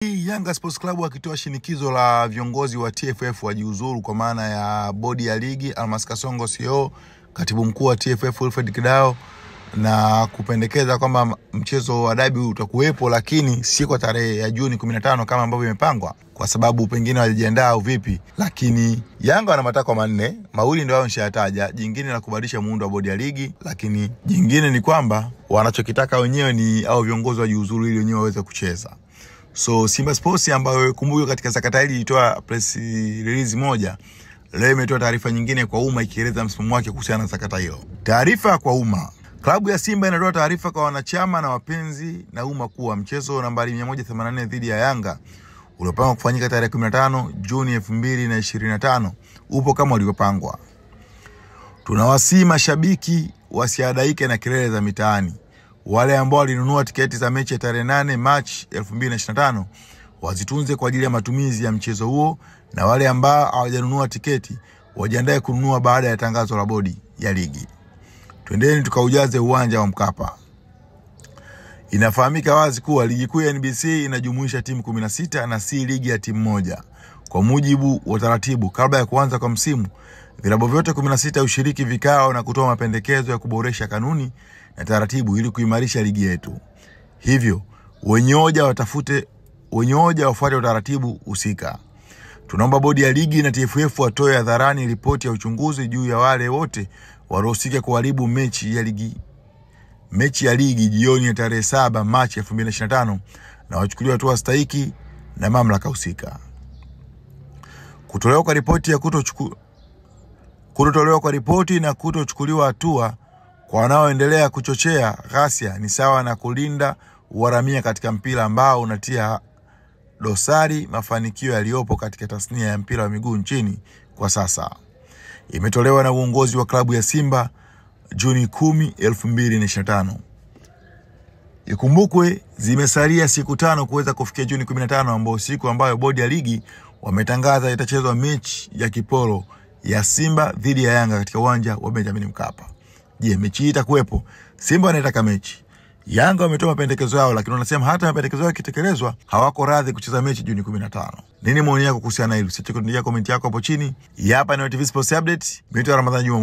Yanga Sports Club wakitoa shinikizo la viongozi wa TFF wajiuzuru kwa maana ya bodi ya ligi, Almas Kasongo CEO, katibu mkuu wa TFF Wilfred Kidao, na kupendekeza kwamba mchezo wa dabi utakuwepo lakini si kwa tarehe ya Juni 15 kama ambavyo imepangwa, kwa sababu pengine hawajiandaa au vipi. Lakini Yanga wana matakwa manne, mawili ndio wao nishayataja, jingine la kubadilisha muundo wa bodi ya ligi, lakini jingine ni kwamba wanachokitaka wenyewe ni au viongozi wajiuzuru ili wenyewe waweze kucheza. So Simba Sports ambayo kumbuka katika sakata hili ilitoa press release moja, leo imetoa taarifa nyingine kwa umma ikieleza msimamo wake kuhusiana na sakata hilo. Taarifa kwa umma. Klabu ya Simba inatoa taarifa kwa wanachama na wapenzi na umma kuwa mchezo nambari 184 dhidi ya Yanga uliopangwa kufanyika tarehe 15 Juni 2025 upo kama ulivyopangwa. Tunawasihi mashabiki wasiadaike na kelele za mitaani. Wale ambao walinunua tiketi za mechi ya tarehe 8 March 2025 wazitunze kwa ajili ya matumizi ya mchezo huo, na wale ambao hawajanunua tiketi wajiandae kununua baada ya tangazo la bodi ya ligi. Twendeni tukaujaze uwanja wa Mkapa. Inafahamika wazi kuwa ligi kuu ya NBC inajumuisha timu 16 na si ligi ya timu moja. Kwa mujibu wa taratibu, kabla ya kuanza kwa msimu, vilabu vyote 16 ushiriki vikao na kutoa mapendekezo ya kuboresha kanuni na taratibu ili kuimarisha ligi yetu. Hivyo, wenye hoja wafuate utaratibu husika. Tunaomba bodi ya ligi na TFF watoe hadharani ripoti ya uchunguzi juu ya wale wote waliohusika kuharibu mechi ya ligi jioni ya tarehe 7 Machi 2025 na wachukuliwe hatua stahiki na mamlaka husika. Kutolewa kwa ripoti na kutochukuliwa hatua kwa wanaoendelea kuchochea ghasia ni sawa na kulinda uharamia katika mpira ambao unatia dosari mafanikio yaliyopo katika tasnia ya mpira wa miguu nchini kwa sasa. Imetolewa na uongozi wa klabu ya Simba Juni 10, 2025. Ikumbukwe zimesalia siku 5 kuweza kufikia Juni 15 ambao siku ambayo bodi ya ligi wametangaza itachezwa mechi ya kiporo ya Simba dhidi ya Yanga katika uwanja wa Benjamin Mkapa. Je, mechi hii itakuwepo? Simba wanataka mechi. Yanga wametoa mapendekezo yao, lakini wanasema hata mapendekezo yao yakitekelezwa hawako radhi kucheza mechi Juni 15. Nini maoni yako kuhusiana na hilo? Usiache kuniandikia comment yako hapo chini. Hapa ni TV Sports Update. Mimi ni Ramadhani Juma.